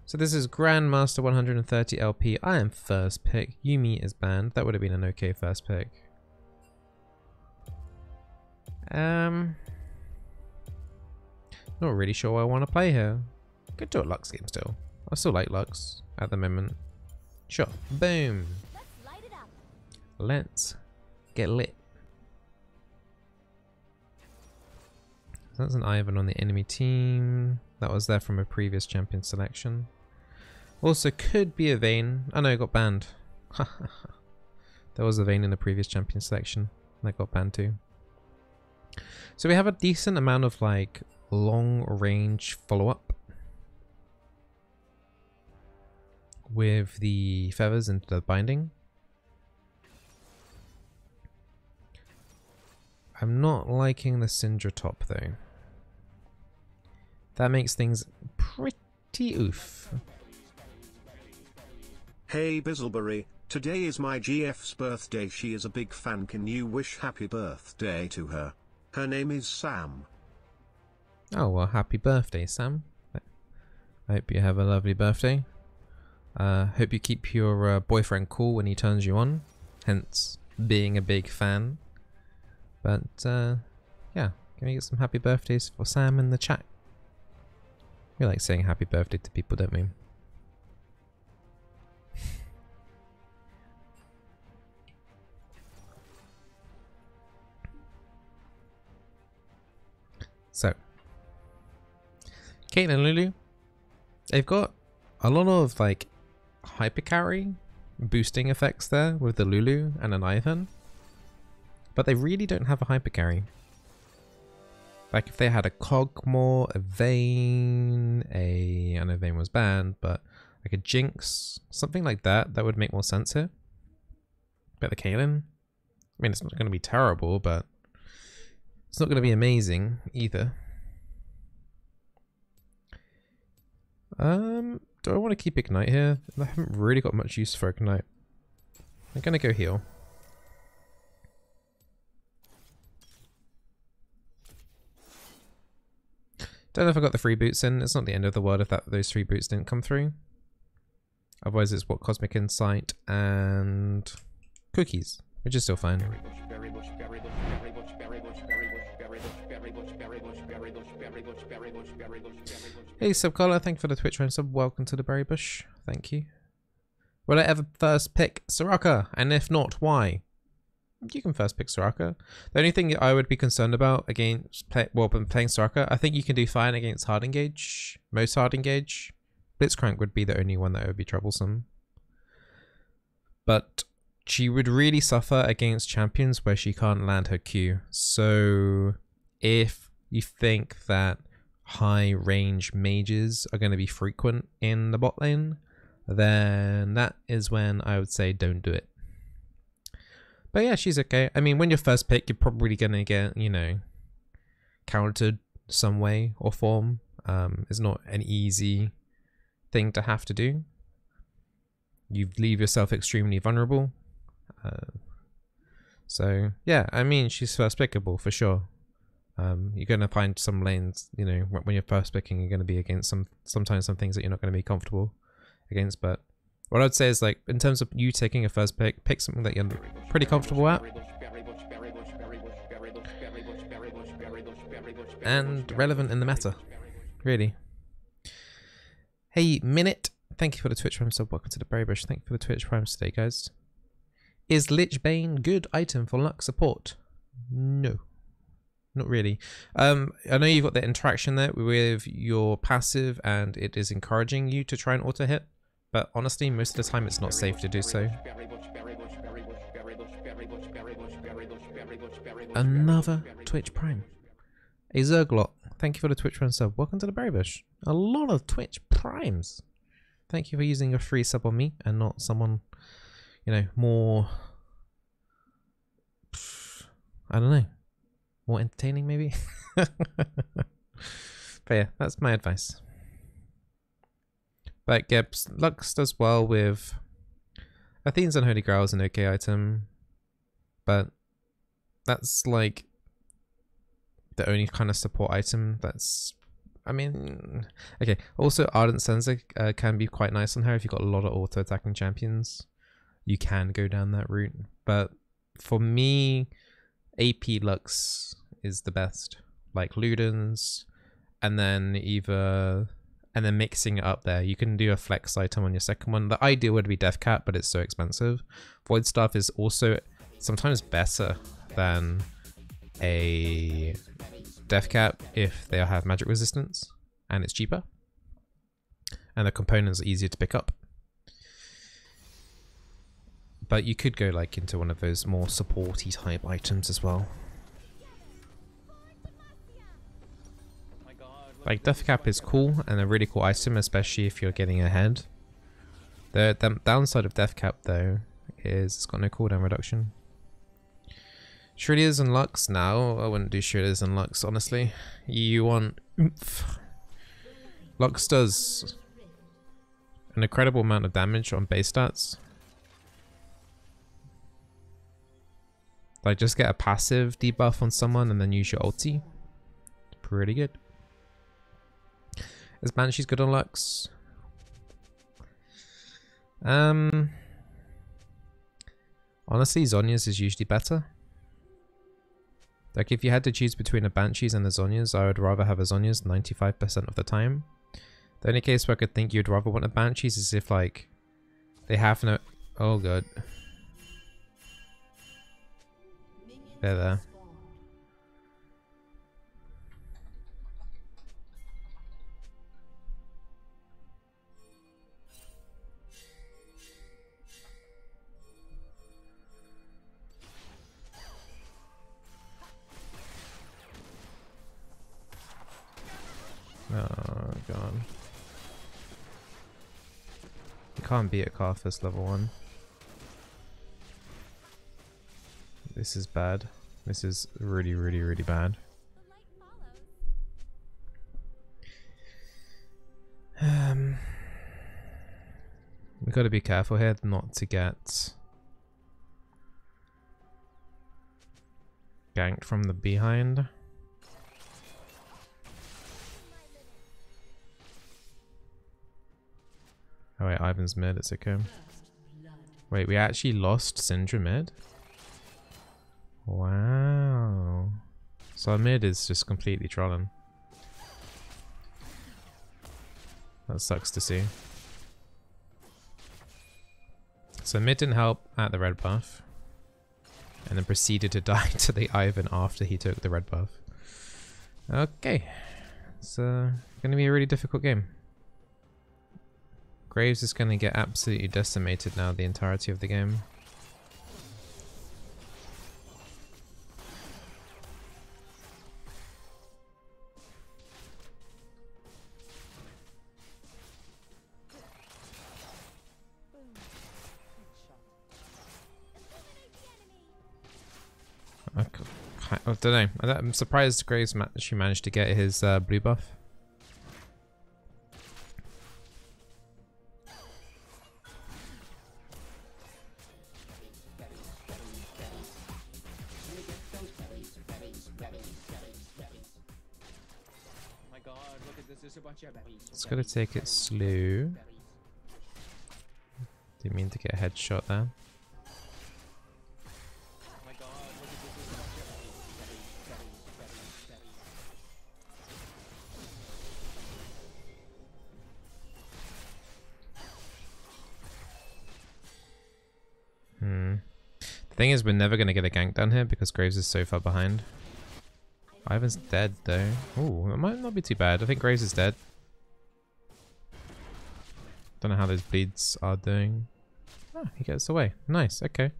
So this is Grandmaster 130 LP. I am first pick. Yuumi is banned. That would have been an okay first pick. Not really sure what I want to play here. Could do a Lux game still. I still like Lux at the moment. Sure. Boom. Let's light it up. Let's get lit. So that's an Ivern on the enemy team. That was there from a previous champion selection. Also could be a Vayne. Oh no, it got banned. There was a Vayne in the previous champion selection. That got banned too. So we have a decent amount of like long range follow-up with the feathers into the binding. I'm not liking the Syndra top though. That makes things pretty oof. Hey Bizzleberry, today is my GF's birthday. She is a big fan. Can you wish happy birthday to her? Her name is Sam. Oh well, happy birthday, Sam. I hope you have a lovely birthday. Hope you keep your boyfriend cool when he turns you on, hence being a big fan. But yeah, can we get some happy birthdays for Sam in the chat? We like saying happy birthday to people, don't we? So, Caitlyn and Lulu, they've got a lot of like hyper carry boosting effects there with the Lulu and an Ivern, but they really don't have a hyper carry. Like if they had a Kog'Maw, a Vayne, I know Vayne was banned, but like a Jinx, something like that, that would make more sense here. But the Caitlyn, I mean, it's not going to be terrible, but it's not going to be amazing either. Do I want to keep Ignite here? I haven't really got much use for Ignite. I'm going to go heal. Don't know if I got the free boots in. It's not the end of the world if those 3 boots didn't come through. Otherwise it's what, Cosmic Insight and cookies, which is still fine. Hey Subcolor, thank you for the Twitch Prime sub. Welcome to the Berry Bush. Thank you. Will I ever first pick Soraka? And if not, why? You can first pick Soraka. The only thing I would be concerned about against playing Soraka, I think you can do fine against hard engage, most hard engage. Blitzcrank would be the only one that would be troublesome. But she would really suffer against champions where she can't land her Q. So if you think that high range mages are going to be frequent in the bot lane, then that is when I would say don't do it. But yeah, she's okay. I mean, when you're first pick, you're probably going to get, you know, countered some way or form. It's not an easy thing to have to do. You leave yourself extremely vulnerable. So yeah, I mean, she's first pickable for sure. You're going to find some lanes, you know, when you're first picking, you're going to be against sometimes some things that you're not going to be comfortable against. But what I'd say is, like, in terms of you taking a first pick something that you're pretty comfortable at and relevant in the meta, really. Hey Minute, thank you for the Twitch Prime sub. Welcome to the Berry Bush. Thank you for the Twitch Prime today, guys. Is Lich Bane good item for luck support? No. Not really. I know you've got the interaction there with your passive and it is encouraging you to try and auto hit, but honestly most of the time it's not safe to do so. Another Twitch Prime. A Zerglot, thank you for the Twitch Prime sub. Welcome to the Berry Bush. A lot of Twitch Primes. Thank you for using a free sub on me and not someone, you know, more, I don't know, more entertaining maybe. But yeah, that's my advice. But yeah, Lux does well with Athene's Unholy Grail is an okay item, but that's like the only kind of support item that's I mean, okay. Also, Ardent Sense can be quite nice on her if you've got a lot of auto attacking champions. You can go down that route, but for me, AP Lux is the best. Like Ludens, and then mixing it up there. You can do a flex item on your second one. The ideal would be Death Cap, but it's so expensive. Void Staff is also sometimes better than a Death Cap if they have magic resistance and it's cheaper and the components are easier to pick up. But you could go like into one of those more supporty type items as well. Like Death Cap is cool and a really cool item, especially if you're getting ahead. The downside of Death Cap though is it's got no cooldown reduction. Shreddiers and Lux now. I wouldn't do Shreddiers and Lux, honestly. You want oomph. Lux does an incredible amount of damage on base stats. Like just get a passive debuff on someone and then use your ulti. Pretty good. Is Banshee's good on Lux? Honestly, Zhonya's is usually better. Like if you had to choose between a Banshees and a Zhonya's, I would rather have a Zhonya's 95% of the time. The only case where I could think you'd rather want a Banshees is if like they have no... Oh god. They're there. Oh god. You can't beat a Karthus level 1. This is bad. This is really, really, really bad. We gotta be careful here not to get ganked from the behind. Oh wait, Ivan's mid, it's okay. Wait, we actually lost Syndra mid? Wow. So our mid is just completely trolling. That sucks to see. So mid didn't help at the red buff. And then proceeded to die to the Ivan after he took the red buff. Okay. It's gonna be a really difficult game. Graves is gonna get absolutely decimated now the entirety of the game. I don't know. I'm surprised Graves actually managed to get his blue buff. It's gonna take it slow. Didn't mean to get a headshot there. The thing is, we're never going to get a gank down here because Graves is so far behind. Ivan's dead though. Ooh, that might not be too bad. I think Graves is dead. Don't know how those bleeds are doing. Oh, he gets away. Nice, okay.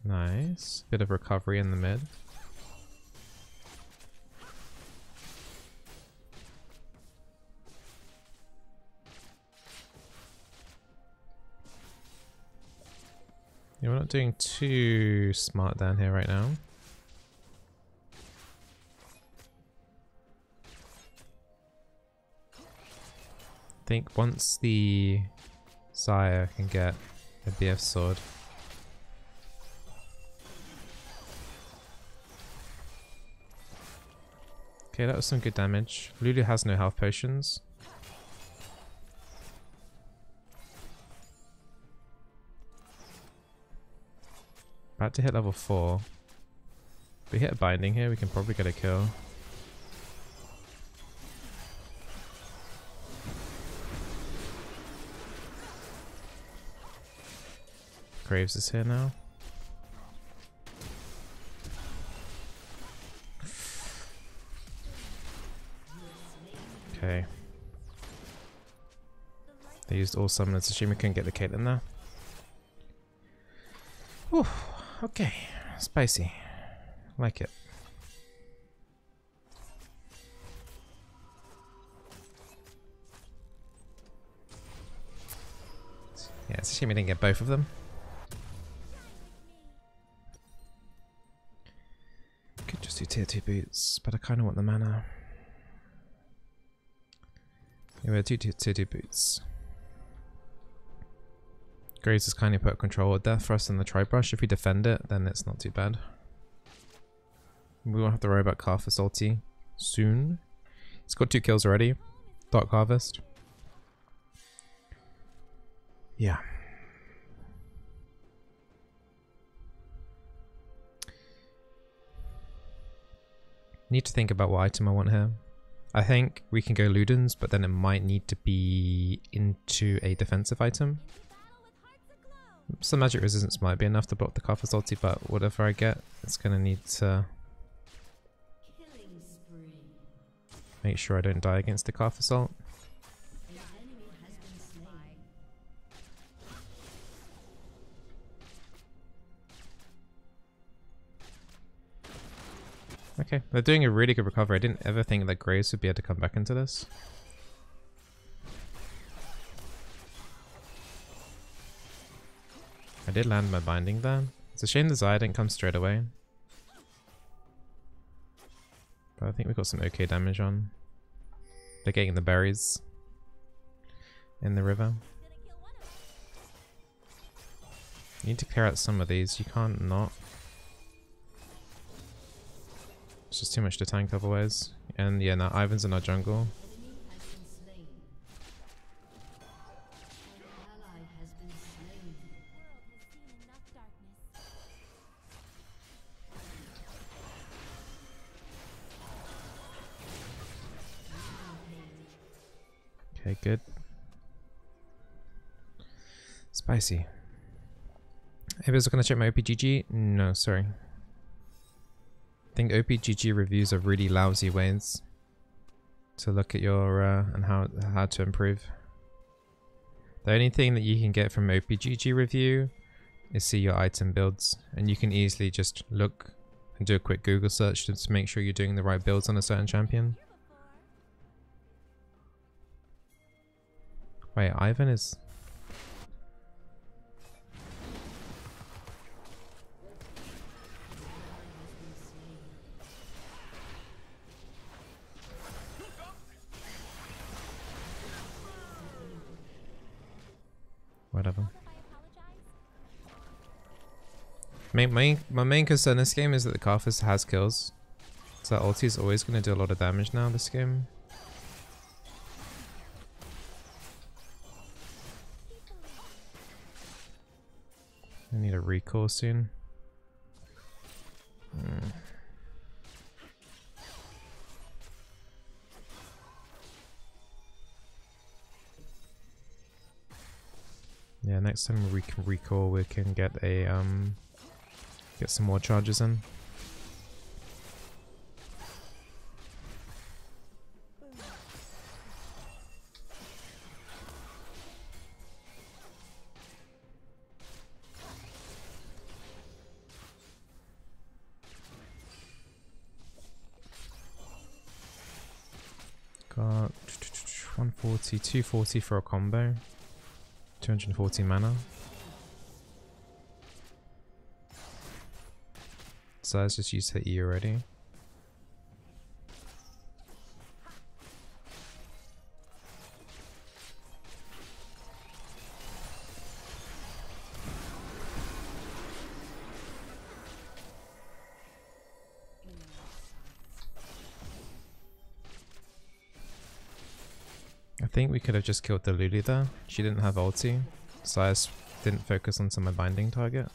Nice. Bit of recovery in the mid. Yeah, we're not doing too smart down here right now. I think once the Xayah can get a BF sword. Okay, that was some good damage. Lulu has no health potions. About to hit level 4. If we hit a binding here, we can probably get a kill. Graves is here now. Okay. They used all summoners. It's a shame we couldn't get the Caitlyn there. Whew. Okay. Spicy. Like it. Yeah, it's a shame we didn't get both of them. Could just do tier 2 boots, but I kind of want the mana. Yeah, we'll do tier 2 boots. Graves has kindly put control of death for us in the Tri-Brush. If we defend it, then it's not too bad. We won't have to worry about Karthus ulti soon. It's got 2 kills already. Dark Harvest. Yeah. Need to think about what item I want here. I think we can go Ludens, but then it might need to be into a defensive item. Some magic resistance might be enough to block the Karthus ulti, but whatever I get, it's gonna need to make sure I don't die against the Karthus ult. Okay, they're doing a really good recovery. I didn't ever think that Graves would be able to come back into this. I did land my binding there. It's a shame the Xayah didn't come straight away. But I think we got some okay damage on. They're getting the berries in the river. You need to clear out some of these. You can't not. It's just too much to tank otherwise. And yeah, now Ivan's in our jungle. Okay, good. Spicy. Everyone's gonna check my OPGG? No, sorry. I think OPGG reviews are really lousy ways to look at your and how to improve. The only thing that you can get from OPGG review is see your item builds, and you can easily just look and do a quick Google search to make sure you're doing the right builds on a certain champion. Wait, Ivan is... Whatever. My main concern this game is that the Karthus has kills. So that ulti is always going to do a lot of damage now this game. I need a recall soon. Yeah, next time we can recall, we can get a get some more charges in. Got 140, 240 for a combo. 240 mana. So let's just use her E already. I think we could have just killed the Lulu there. She didn't have ulti, so I just didn't focus onto my binding target.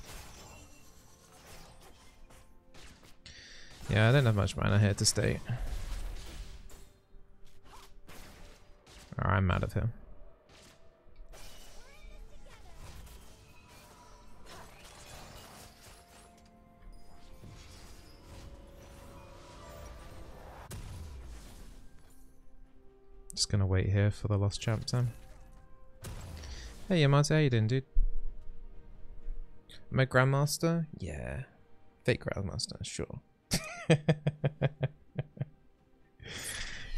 Yeah, I don't have much mana here to stay. Or I'm out of here. Just gonna wait here for the lost champ time. Hey Yamate, how you doing, dude? Am I Grandmaster? Yeah. Fake Grandmaster, sure.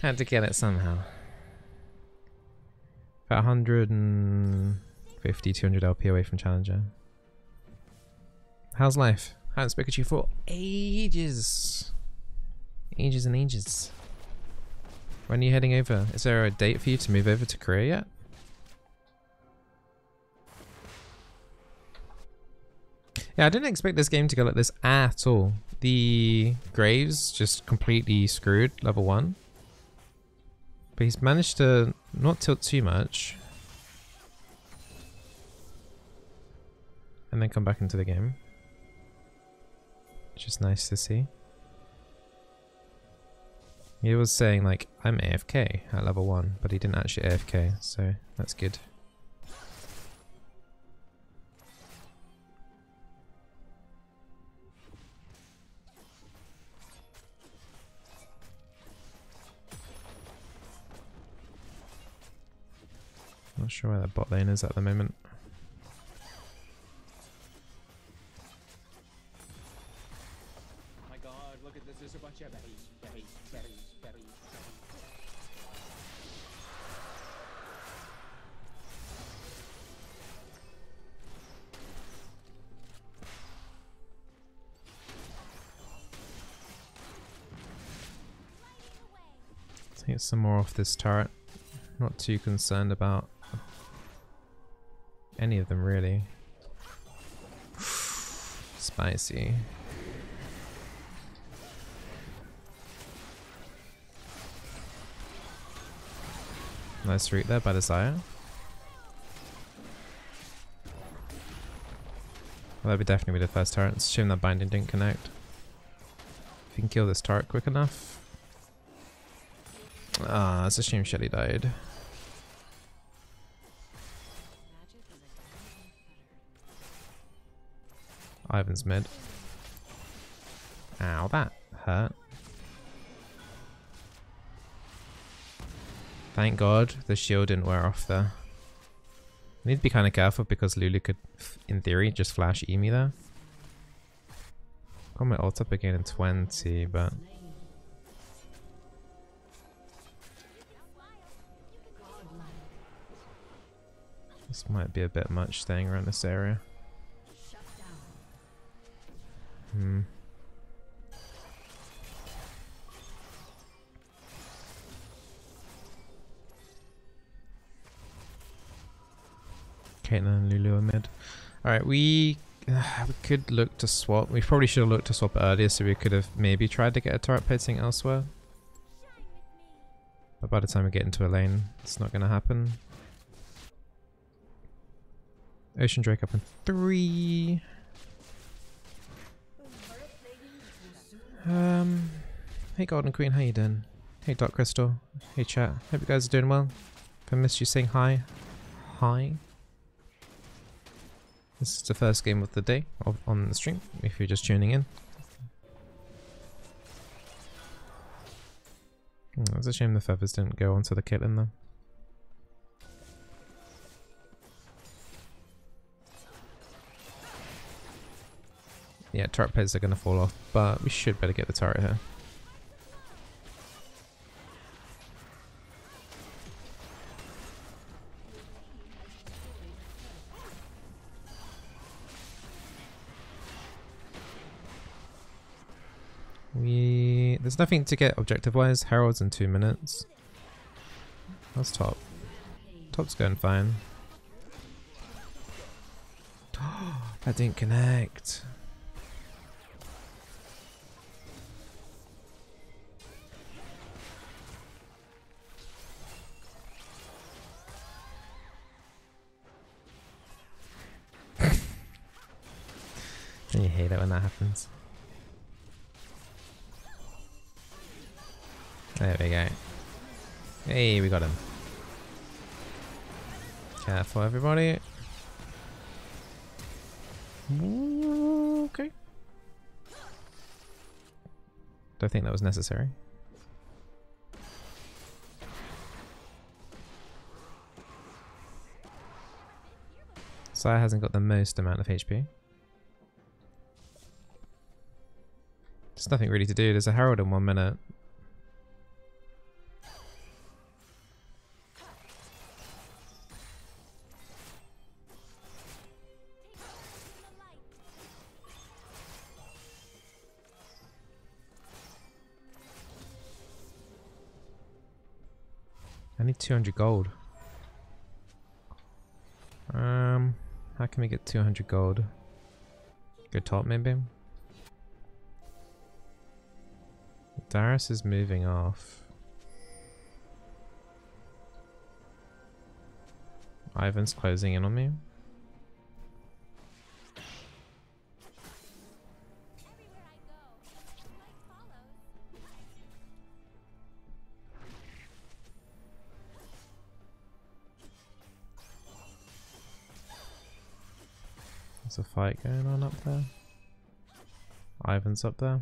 Had to get it somehow. About 150, 200 LP away from Challenger. How's life? Haven't spoken to you for ages. Ages and ages. When are you heading over? Is there a date for you to move over to Korea yet? Yeah, I didn't expect this game to go like this at all. The Graves just completely screwed level 1. But he's managed to not tilt too much. And then come back into the game. Which is nice to see. He was saying like, I'm AFK at level 1, but he didn't actually AFK, so that's good. Not sure where that bot lane is at the moment. Oh my god, look at this, there's a bunch of berries. Let's get some more off this turret. Not too concerned about any of them really. Spicy. Nice route there by the Xayah. Well, that would definitely be the first turret. It's a shame that binding didn't connect. If you can kill this turret quick enough. Ah, it's a shame Shelly died. Ivan's mid. Ow, that hurt. Thank God the shield didn't wear off there. I need to be kind of careful because Lulu could, in theory, just flash Emi there. Got my ult up again in 20, but... this might be a bit much staying around this area. Caitlyn and Lulu are mid. Alright, we could look to swap. We probably should have looked to swap earlier so we could have maybe tried to get a turret placing elsewhere. But by the time we get into a lane, it's not going to happen. Ocean Drake up in 3. Hey Golden Queen, how you doing? Hey Dark Crystal. Hey chat. Hope you guys are doing well. If I missed you saying hi. Hi. This is the first game of the day on the stream, if you're just tuning in. It's a shame the feathers didn't go onto the Caitlyn though. Yeah, turret pairs are going to fall off, but we should better get the turret here. There's nothing to get objective-wise. Herald's in 2 minutes. How's top? Top's going fine. That didn't connect. You hate it when that happens. There we go. Hey, we got him. Careful, everybody. Okay. Don't think that was necessary. Sire hasn't got the most amount of HP. There's nothing really to do. There's a Herald in 1 minute. I need 200 gold. How can we get 200 gold? Go top maybe? Darius is moving off. Ivan's closing in on me. There's a fight going on up there. Ivan's up there.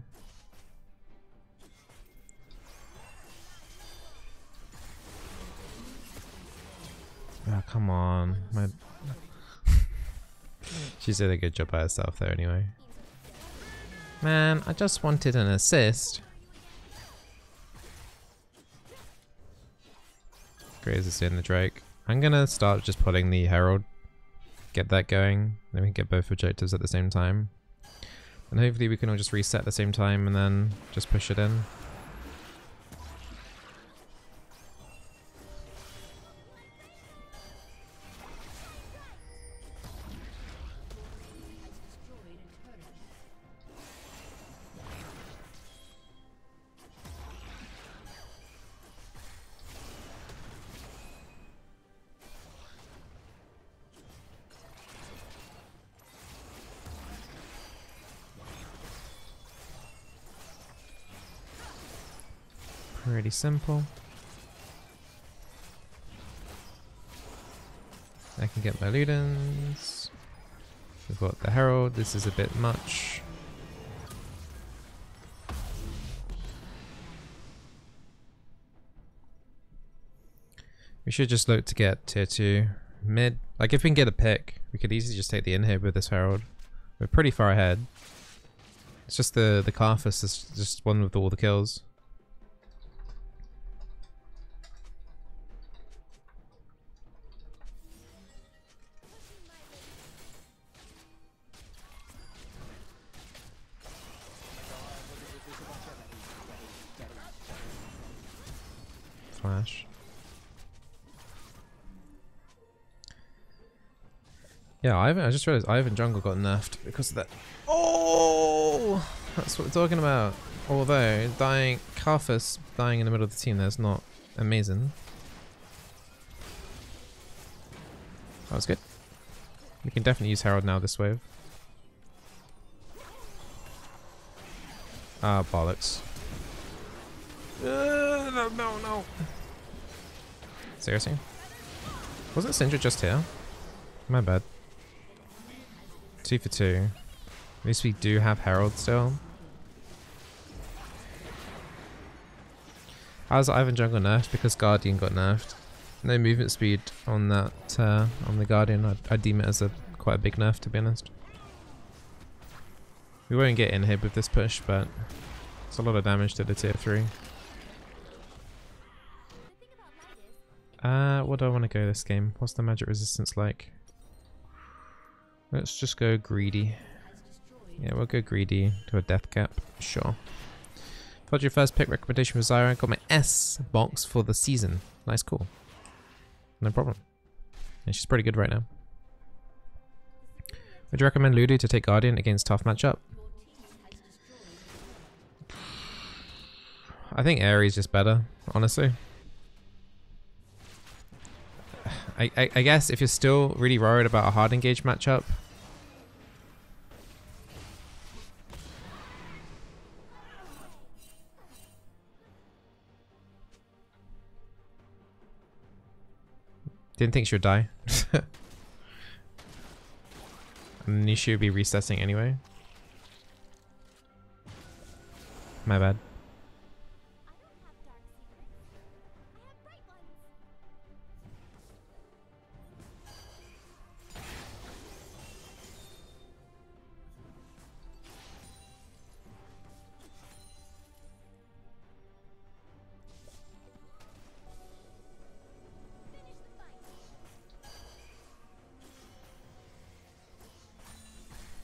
Oh, come on. She did a good job by herself there anyway. Man, I just wanted an assist. Graze is in the Drake. I'm gonna start just putting the Herald. Get that going. Then we can get both objectives at the same time. And hopefully we can all just reset at the same time and then just push it in. Pretty simple. I can get my Ludens. We've got the Herald. This is a bit much. We should just look to get tier 2 mid. Like if we can get a pick, we could easily just take the inhib with this Herald. We're pretty far ahead. It's just the Karthus is just one with all the kills. Flash. Yeah, I just realized Ivan jungle got nerfed because of that. Oh, that's what we're talking about. Although dying, Karthus dying in the middle of the team, that's not amazing. That was good. We can definitely use Herald now this wave. Ah, bollocks. No. Seriously? Wasn't Syndra just here? My bad. 2 for 2. At least we do have Herald still. How's Ivan jungle nerfed? Because Guardian got nerfed. No movement speed on that on the Guardian. I deem it as quite a big nerf, to be honest. We won't get inhib with this push, but it's a lot of damage to the tier 3. What do I want to go this game? What's the magic resistance like? Let's just go greedy. Yeah, we'll go greedy to a death cap. Sure. For your first pick recommendation for Zyra, got my S box for the season. Nice, cool. No problem. And she's pretty good right now. Would you recommend Lulu to take Guardian against tough matchup? I think Ares just better, honestly. I guess if you're still really worried about a hard engage matchup, Didn't think she would die. And Nishi would be resetting anyway. My bad.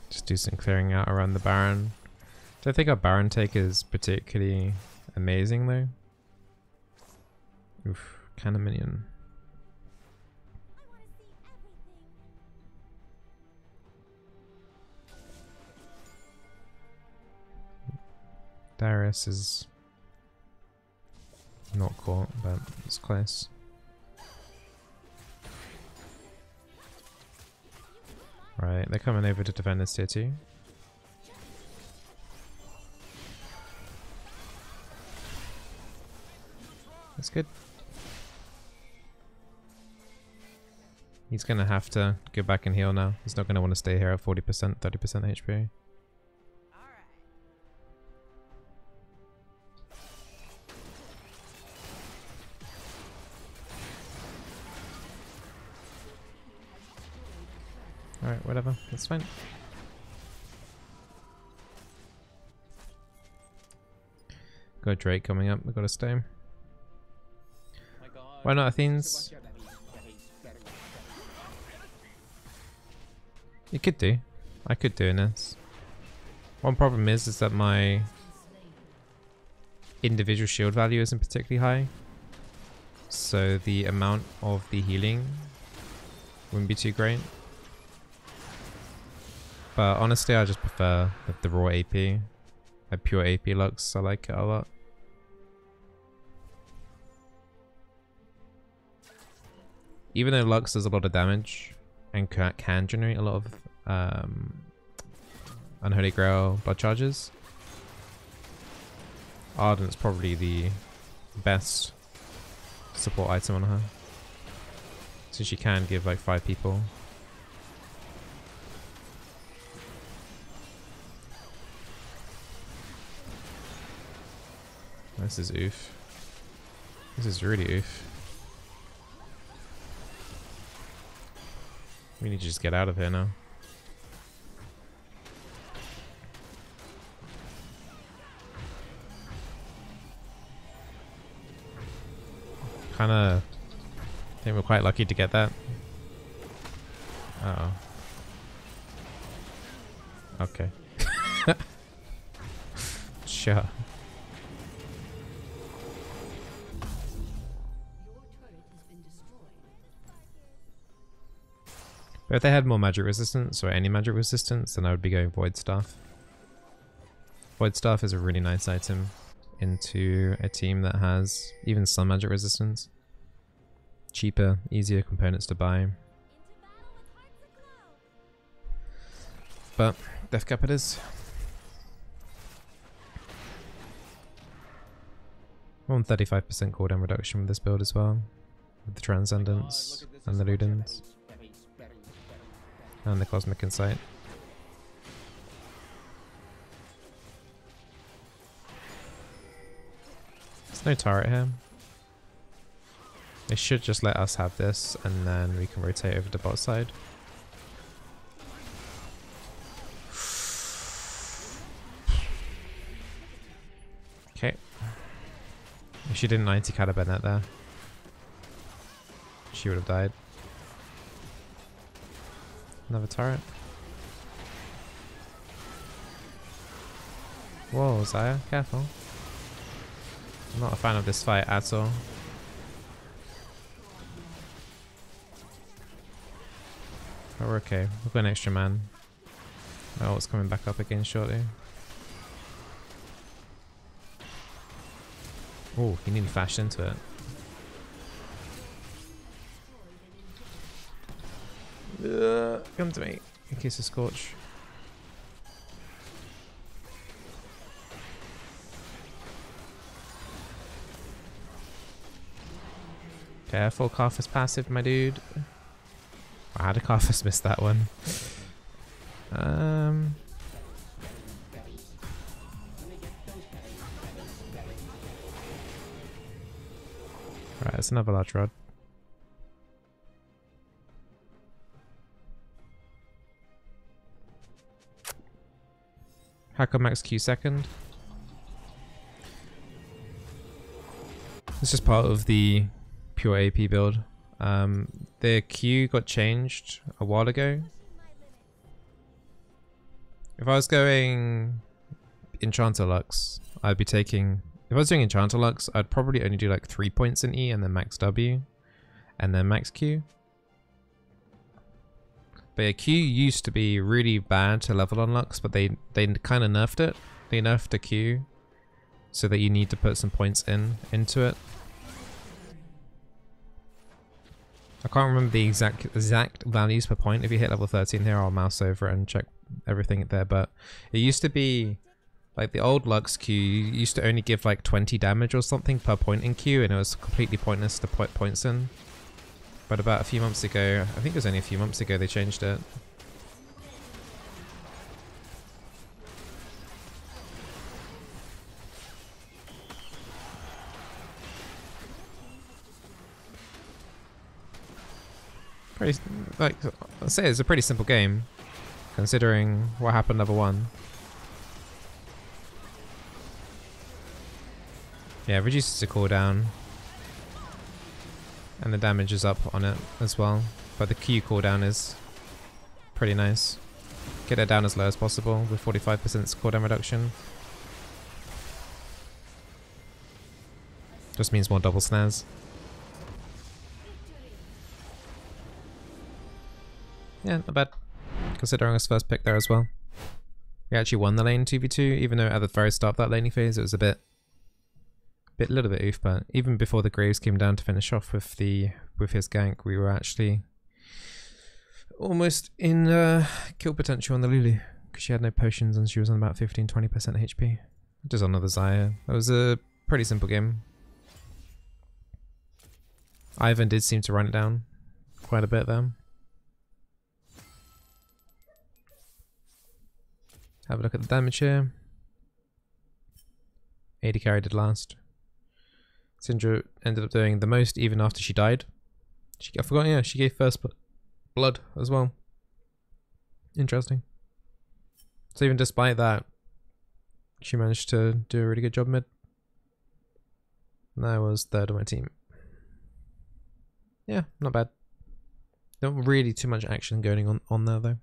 Just do some clearing out around the Baron. Don't think our Baron take is particularly amazing though. Oof, cannon minion. Darius is not caught, but it's close. Right, they're coming over to defend this tier 2. That's good. He's gonna have to go back and heal now. He's not gonna want to stay here at 40%, 30% HP. Alright, whatever. That's fine. Got Drake coming up. We've got to stay. Why not Athenes? You could do. I could do in this. One problem is that my individual shield value isn't particularly high. So the amount of the healing wouldn't be too great. But honestly, I just prefer the raw AP. Like pure AP Lux, I like it a lot. Even though Lux does a lot of damage and can generate a lot of Unholy Grail blood charges, Ardent's probably the best support item on her. Since she can give like 5 people. This is oof. This is really oof. We need to just get out of here now. Kinda think we're quite lucky to get that. Uh oh. Okay. Sure. But if they had more magic resistance, or any magic resistance, then I would be going Void Staff. Void Staff is a really nice item into a team that has even some magic resistance. Cheaper, easier components to buy. But Death Cap it is. We're on 35% cooldown reduction with this build as well. With the Transcendence and the Ludens. And the Cosmic Insight. There's no turret here. They should just let us have this and then we can rotate over to bot side. Okay. If she didn't 90 Catabanet there, she would have died. Another turret. Whoa, Xayah, careful. I'm not a fan of this fight at all. But we're okay. We've got an extra man. Oh, it's coming back up again shortly. Oh, he nearly flashed into it. Come to me, in case of Scorch. Careful, Karthus passive, my dude. How did Karthus miss that one? Right, it's another large rod. Hacker max Q second. This is part of the pure AP build. The Q got changed a while ago. If I was going Enchanter Lux, I'd be taking... If I was doing Enchanter Lux, I'd probably only do like 3 points in E and then max W and then max Q. But yeah, Q used to be really bad to level on Lux, but they kind of nerfed it. They nerfed the Q so that you need to put some points into it. I can't remember the exact values per point. If you hit level 13 here, I'll mouse over it and check everything there. But it used to be like the old Lux Q used to only give like 20 damage or something per point in Q, and it was completely pointless to put points in. But about a few months ago, I think it was only a few months ago, they changed it. Pretty, like, I'd say it's a pretty simple game, considering what happened level 1. Yeah, it reduces the cooldown. And the damage is up on it as well. But the Q cooldown is pretty nice. Get it down as low as possible with 45% cooldown reduction. Just means more double snares. Yeah, not bad. Considering his first pick there as well. We actually won the lane 2v2, even though at the very start of that laning phase it was a little bit oof, but even before the Graves came down to finish off with his gank, we were actually almost in kill potential on the Lulu, because she had no potions and she was on about 15-20% HP. Just another Xayah. That was a pretty simple game. Ivan did seem to run it down quite a bit there. Have a look at the damage here. AD carry did last. Syndra ended up doing the most even after she died. I forgot, yeah, she gave first blood as well. Interesting. So even despite that, she managed to do a really good job mid. And I was third on my team. Yeah, not bad. Not really too much action going on there though.